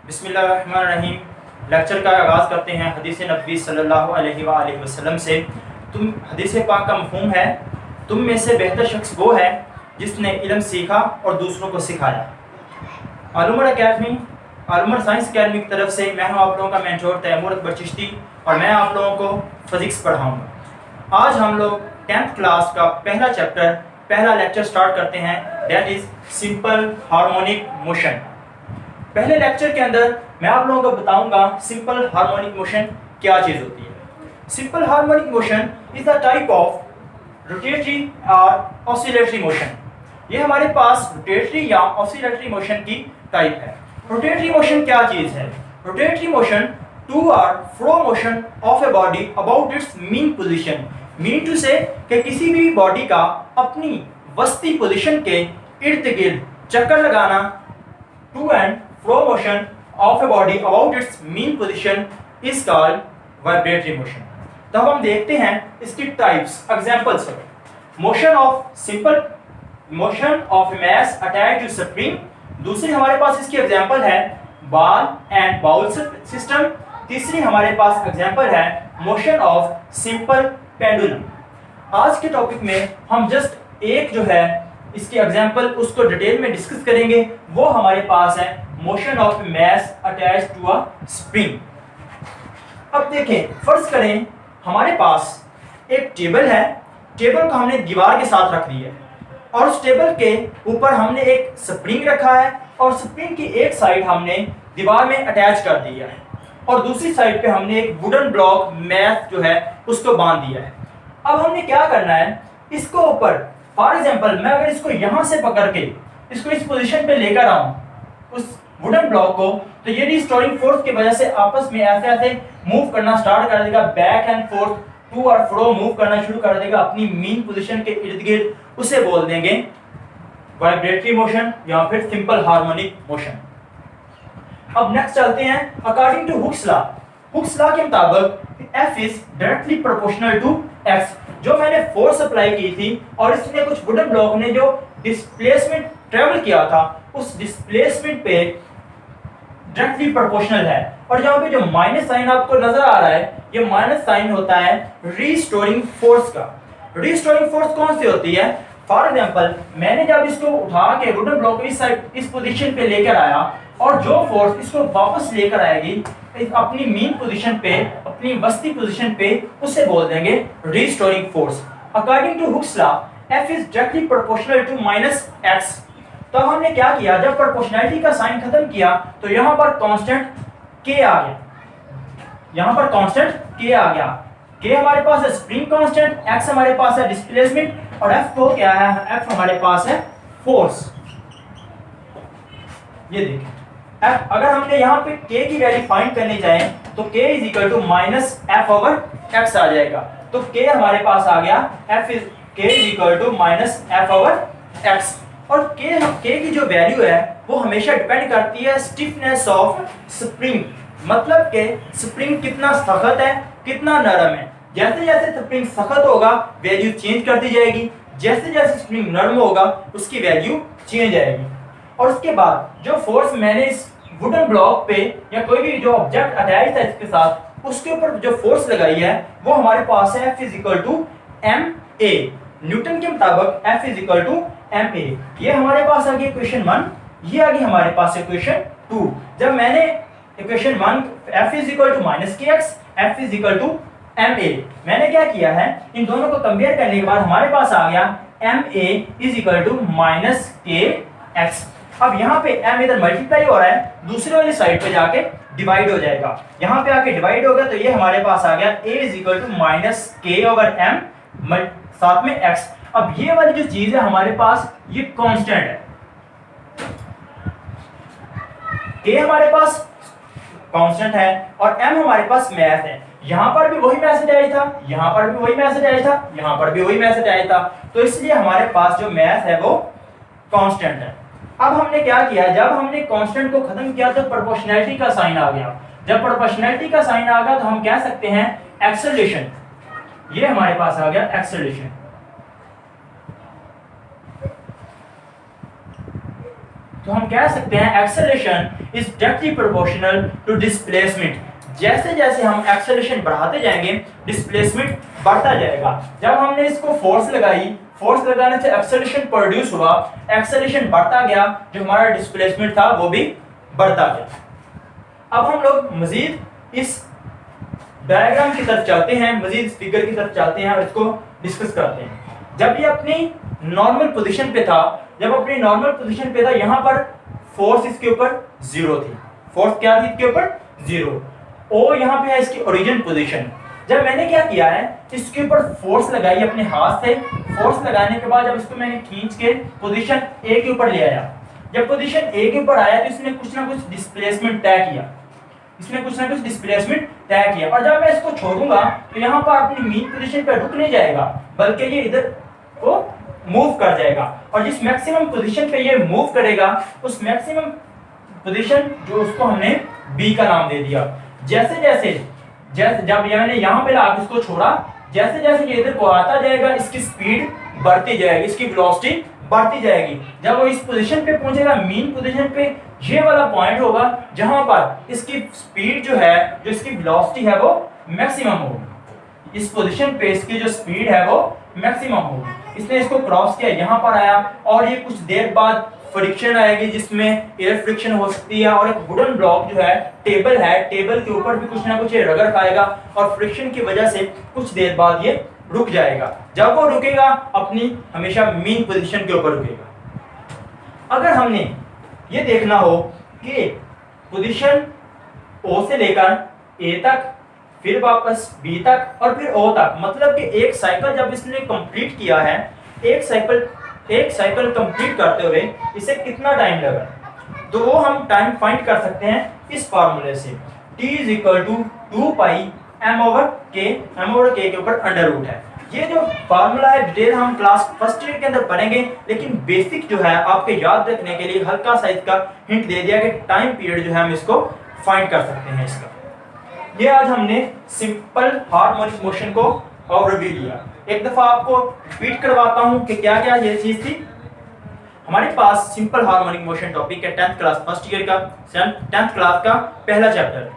बिस्मिल्लाहिर्रहमानिर्रहीम। लेक्चर का आगाज़ करते हैं हदीस नबी सल्लल्लाहु अलैहि वसल्लम से। हदीस पाक का मफ़हूम है, तुम में से बेहतर शख्स वो है जिसने इल्म सीखा और दूसरों को सिखाया। आलूमर अकेडमी, आलूमर साइंस अकेडमी की तरफ से मैं हूँ आप लोगों का मेंटोर तैमूर अकबर चिश्ती और मैं आप लोगों को फिज़िक्स पढ़ाऊँगा। आज हम लोग 10th क्लास का पहला चैप्टर, पहला लेक्चर स्टार्ट करते हैं, that is simple harmonic motion. पहले लेक्चर के अंदर मैं आप लोगों को बताऊंगा सिंपल हार्मोनिक मोशन क्या चीज़ होती है। Simple harmonic motion is the type of rotatory और ऑसिलेटरी मोशन। ये हमारे पास रोटेटरी या ऑसिलेटरी मोशन की टाइप है। रोटेटरी मोशन क्या चीज़ है? रोटेटरी मोशन टू और fro motion of a body about its mean position. Mean to say कि किसी भी बॉडी का अपनी वस्ती पोजिशन के इर्द गिर्द चक्कर लगाना, to and fro motion of a body about its mean position is called vibratory motion। तो अब हम देखते हैं इसकी types, examples. Motion of simple motion of mass attached to spring. दूसरी हमारे पास इसकी एग्जांपल है बॉल एंड बाउल सिस्टम। तीसरी हमारे पास एग्जांपल है मोशन ऑफ सिंपल पेंडुलम। आज के टॉपिक में हम जस्ट एक जो है इसकी एग्जांपल उसको डिटेल में डिस्कस करेंगे, वो हमारे पास है motion of mass attached to a spring. अब देखें, फर्ज करें हमारे पास एक टेबल है, टेबल को हमने दीवार के साथ रख दिया है और उस टेबल के ऊपर हमने एक स्प्रिंग रखा है और स्प्रिंग की एक साइड हमने दीवार में अटैच कर दिया है और दूसरी साइड पे हमने एक वुडन ब्लॉक मैथ जो है उसको बांध दिया है। अब हमने क्या करना है, इसको ऊपर फॉर एग्जांपल मैं अगर इसको यहां से पकड़ के इसको इस पोजीशन पे लेकर आऊं उस वुडन ब्लॉक को, तो ये रिस्टोरिंग फोर्स की वजह से आपस में ऐसे ऐसे मूव करना स्टार्ट कर देगा, बैक एंड फोर्थ, टू और फ्रो मूव करना शुरू कर देगा अपनी मीन पोजीशन के इर्द गिर्द। उसे बोल देंगे वाइब्रेटरी मोशन या फिर सिंपल हार्मोनिक मोशन। अब नेक्स्ट चलते हैं according to Hooke's law. Hooke's law के मुताबिक F is directly proportional to X। जो मैंने फोर्स अप्लाई की थी और इसने कुछ वुडन ब्लॉक ने जो डिस्प्लेसमेंट ट्रेवल किया था उस डिस्प्लेसमेंट पे डायरेक्टली प्रोपोर्शनल है। और यहाँ पे जो माइनस साइन आपको नजर आ रहा है, ये माइनस साइन होता है रीस्टोरिंग फोर्स का। रीस्टोरिंग फोर्स कौन सी होती है? फॉर एग्जांपल मैंने जब इसको उठा के वुडन ब्लॉक इस साइड इस पोजीशन पे लेकर आया और जो फोर्स इसको वापस लेकर आएगी अपनी मीन पोजीशन पे, अपनी वस्ती पोजीशन पे, उसे बोल देंगे restoring force. According to Hooke's law F is directly proportional to minus x। तो हमने क्या किया, जब प्रोपोर्शनैलिटी का साइन खत्म किया तो यहां पर कांस्टेंट k आ गया, यहां पर कांस्टेंट k आ गया। k हमारे पास है स्प्रिंग कांस्टेंट, x हमारे पास है डिस्प्लेसमेंट और F तो क्या है, F हमारे पास है फोर्स। ये देखिए F, अगर हमने यहाँ पे k की वैल्यू फाइंड करने जाए तो k is equal to minus F over x आ जाएगा। तो k हमारे पास आ गया, k is equal to minus F over x। और k की जो वैल्यू है वो हमेशा डिपेंड करती है स्टिफनेस ऑफ स्प्रिंग, मतलब के स्प्रिंग कितना सख्त है कितना नरम है। जैसे जैसे स्प्रिंग सख्त होगा वैल्यू चेंज कर दी जाएगी, जैसे जैसे स्प्रिंग नरम होगा उसकी वैल्यू चेंज आएगी। और उसके बाद जो फोर्स मैंने इस वुडन ब्लॉक पे या कोई भी जो ऑब्जेक्ट अटैच था इसके साथ उसके ऊपर जो फोर्स लगाई है वो हमारे पास है F is equal to ma। Newton के मुताबिक F is equal to ma। ये हमारे पास आ गई इक्वेशन 1, ये आ गई हमारे पास इक्वेशन 2। जब मैंने equation 1 F is equal to minus kx, F is equal to ma, मैंने क्या किया है इन दोनों को कंपेयर करने के बाद हमारे पास आ गया ma is equal to minus kx। अब यहाँ पे m इधर मल्टीप्लाई हो रहा है, दूसरे वाली साइड पे जाके डिवाइड हो जाएगा, यहाँ पे आके डिवाइड होगा तो ये हमारे पास आ गया a is equal to minus k over m साथ में x। अब ये वाली जो चीज है हमारे पास ये कांस्टेंट है, k हमारे पास कांस्टेंट है और m हमारे पास मैथ है। यहाँ पर भी वही मैसेज आया था, यहाँ पर भी वही मैसेज आया था, यहाँ पर भी वही मैसेज आया था, तो इसलिए हमारे पास जो मैथ है वो कांस्टेंट है। अब हमने क्या किया, जब हमने कांस्टेंट को खत्म किया तो प्रोपोर्शनैलिटी का साइन आ गया। जब प्रोपोर्शनैलिटी का साइन आ गया तो हम कह सकते हैं एक्सेलरेशन, ये हमारे पास आ गया एक्सेलरेशन। तो हम कह सकते हैं acceleration is directly proportional to displacement. जैसे जैसे हम एक्सेलरेशन बढ़ाते जाएंगे डिस्प्लेसमेंट बढ़ता जाएगा। जब हमने इसको फोर्स लगाई, फोर्स लगाने से एक्सेलरेशन प्रोड्यूस हुआ, एक्सेलरेशन बढ़ता गया, जो हमारा डिस्प्लेसमेंट था वो भी बढ़ता गया। अब हम लोग मजीद इस डायग्राम की तरफ चलते हैं, मजीद फिगर की तरफ चलते हैं और इसको डिस्कस करते हैं। जब ये अपनी नॉर्मल पोजीशन पे था, जब अपनी नॉर्मल पोजीशन पे था, यहाँ पर फोर्स इसके ऊपर जीरो थी। फोर्स क्या थी इसके ऊपर? जीरो। ओ यहाँ पे है इसकी ओरिजिन पोजीशन। जब मैंने क्या किया है, इसके ऊपर फोर्स लगाई अपने हाथ से। फोर्स लगाने के बाद जब इसको मैंने खींच के पोजीशन ए के ऊपर ले आया, जब पोजीशन ए के ऊपर आया तो इसने कुछ ना कुछ डिस्प्लेसमेंट तय किया, इसने कुछ ना कुछ डिस्प्लेसमेंट तय किया। और जब मैं इसको छोड़ूंगा तो यहाँ पर अपनी मीन पोजीशन पे रुक नहीं जाएगा, बल्कि ये इधर को मूव कर जाएगा। और जिस मैक्सिमम पोजीशन पे ये मूव करेगा, उस मैक्सिमम पोजीशन जो उसको हमने बी का नाम दे दिया। जैसे जब मैंने यहाँ पे लाके इसको छोड़ा, जैसे जैसे ये इधर को आता जाएगा, इसकी स्पीड बढ़ती जाएगी, इसकी वेलोसिटी बढ़ती जाएगी। जब वो इस पोजीशन पे पहुंचेगा, मीन पोजीशन पे, ये वाला पॉइंट होगा जहां पर इसकी स्पीड जो है, जो इसकी वेलोसिटी है वो मैक्सिमम होगी। इस पोजीशन पे इसकी जो स्पीड है वो मैक्सिमम होगी। इसने इसको क्रॉस किया, यहाँ पर आया और ये कुछ देर बाद फ्रिक्शन आएगी, जिसमें एयर फ्रिक्शन हो सकती है। और एक वुडन ब्लॉक जो है, टेबल है, टेबल के ऊपर भी कुछ ना कुछ रगड़ खाएगा और फ्रिक्शन की वजह से कुछ देर बाद ये रुक जाएगा। जब वो रुकेगा, अपनी हमेशा मीन पोजीशन के ऊपर रुकेगा। अगर हमने ये देखना हो कि पोजीशन ओ से लेकर ए तक, फिर वापस बी तक और फिर ओ तक, मतलब कि एक साइकिल जब इसने कंप्लीट किया है, एक साइकिल कंप्लीट करते हुए इसे कितना टाइम लगा, तो वो हम टाइम फाइंड कर सकते हैं इस फार्मूले से। t = 2 पाई m/k के ऊपर अंडर रूट है। ये जो फार्मूला है डिटेल हम क्लास फर्स्ट ईयर के अंदर पढ़ेंगे, लेकिन बेसिक जो है आपके याद रखने के लिए हल्का सा इसका हिंट दे दिया कि टाइम पीरियड जो है हम इसको फाइंड कर सकते हैं इसका। ये आज हमने सिंपल हार्मोनिक मोशन को ओवरव्यू लिया। एक दफा आपको रिपीट करवाता हूं कि क्या क्या ये चीज थी। हमारे पास सिंपल हार्मोनिक मोशन टॉपिक है 10th क्लास फर्स्ट ईयर का, 10th क्लास का पहला चैप्टर।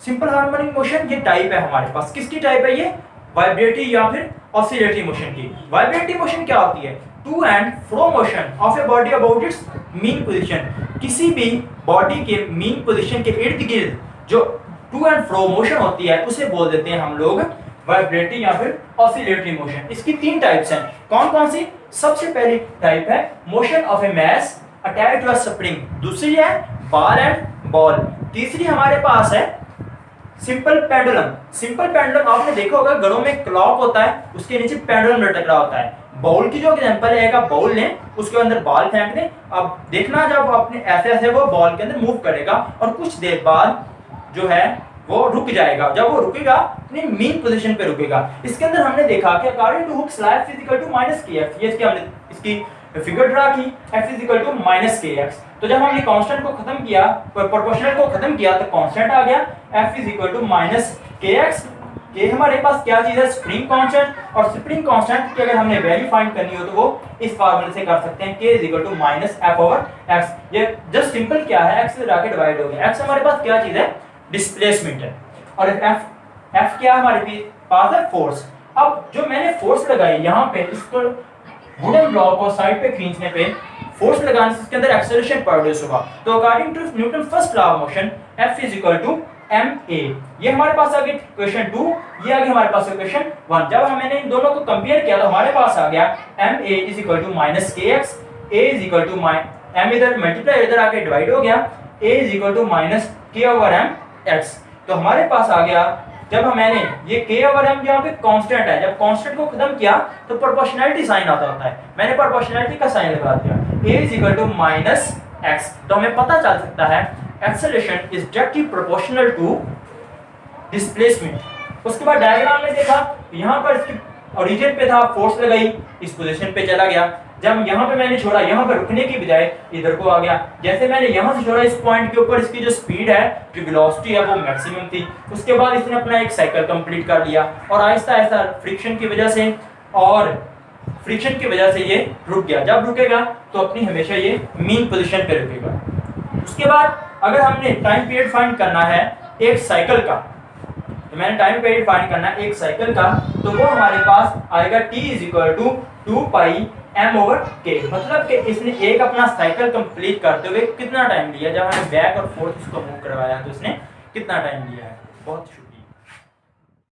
सिंपल हार्मोनिक मोशन ये टाइप है हमारे पास। किसकी टाइप है ये? वाइब्रेटरी या फिर ऑसिलेटरी मोशन की। वाइब्रेटरी मोशन क्या होती है? To and fro motion of a body about its mean position. किसी भी बॉडी के मीन पोजीशन के इर्द गिर्द जो टू एंड फ्रो मोशन होती है, उसे बोल देते हैं हम लोग वाइब्रेटरी या फिर ऑसिलेटरी मोशन। इसकी तीन टाइप्स हैं। कौन कौन सी? सबसे पहली टाइप है motion of a mass attached to a spring, दूसरी है बार एंड बॉल, तीसरी हमारे पास है सिंपल पेंडुलम। सिंपल पेंडुलम आपने देखा होगा, घरों में क्लॉक होता है, उसके नीचे पेंडुलम लटक रहा होता है। बाउल की जो एग्जांपल है, एक बाउल लें, उसके अंदर बॉल फेंक दें। अब देखना जब अपने ऐसे ऐसे वो बॉल के अंदर मूव करेगा और कुछ देर बाद जो है वो रुक जाएगा। जब वो रुकेगा अपनी मीन पोजीशन पे रुकेगा। इसके अंदर हमने देखा कि according to Hooke's law f = -kf, ये हमने इसकी फिगर ड्रा की, f = -kx। तो जब हमने कांस्टेंट को खत्म किया, प्रोपोर्शनल को खत्म किया, तो कांस्टेंट आ गया f = -kx। ये हमारे पास क्या चीज है? Spring constant. और स्प्रिंग कांस्टेंट की अगर हमने वैल्यू फाइंड करनी हो तो वो इस फार्मूले से कर सकते हैं, k = -f/x। ये जस्ट सिंपल क्या है, x से जाके डिवाइड हो गया। x हमारे पास क्या चीज है? डिस्प्लेसमेंट है। और f क्या हमारे पास है? फोर्स। अब जो मैंने फोर्स लगाई यहाँ पे, इसको वुडन ब्लॉक को साइड पे खींचने पे फोर्स लगाने से इसके अंदर एक्सेलरेशन प्रोड्यूस होगा। तो according to Newton first law of motion, F = ma। ये हमारे पास आ गया क्वेश्चन 2, ये आ गया हमारे पास क्वेश्चन 1। जब मैंने इन दोनों को कंपेयर किया तो हमारे पास आ गया ma = -kx, a m इधर मल्टीप्लाई इधर आके डिवाइड हो गया, a = -k/m(x). तो हमारे पास आ गया, जब मैंने ये k/m यहाँ पे कांस्टेंट है, जब कांस्टेंट को खत्म किया तो प्रोपोर्शनैलिटी साइन आता होता है, मैंने प्रोपोर्शनैलिटी का साइन लगा दिया, a = -x। तो हमें पता चल सकता है acceleration is directly proportional to displacement. उसके बाद डायग्राम में देखा, यहाँ पर इसकी ओरिजिन पे था, फोर्स लगाई, इस पोजीशन पे चला गया। जब यहाँ पे मैंने छोड़ा, यहाँ पे रुकने की बजाय इधर को आ गया। जैसे मैंने यहाँ से छोड़ा, इस पॉइंट के ऊपर इसकी जो स्पीड है, जो वेलोसिटी है, वो मैक्सिमम थी। उसके बाद इसने अपना एक साइकिल कंप्लीट कर लिया और आहिस्ता आहिस्ता फ्रिक्शन की वजह से और फ्रिक्शन की वजह से ये रुक गया। जब रुकेगा तो अपनी हमेशा ये मीन पोजीशन पे रुकेगा। उसके बाद अगर हमने टाइम पीरियड फाइंड करना है एक साइकिल का, तो मैंने टाइम पीरियड फाइंड करना है एक साइकिल का, तो वो हमारे पास आएगा t = 2 पाई m/k। मतलब कि इसने एक अपना साइकिल कंप्लीट करते हुए कितना टाइम लिया, जब हमने बैक और फोर्थ इसको मूव करवाया तो इसने कितना टाइम लिया है। बहुत शुक्रिया।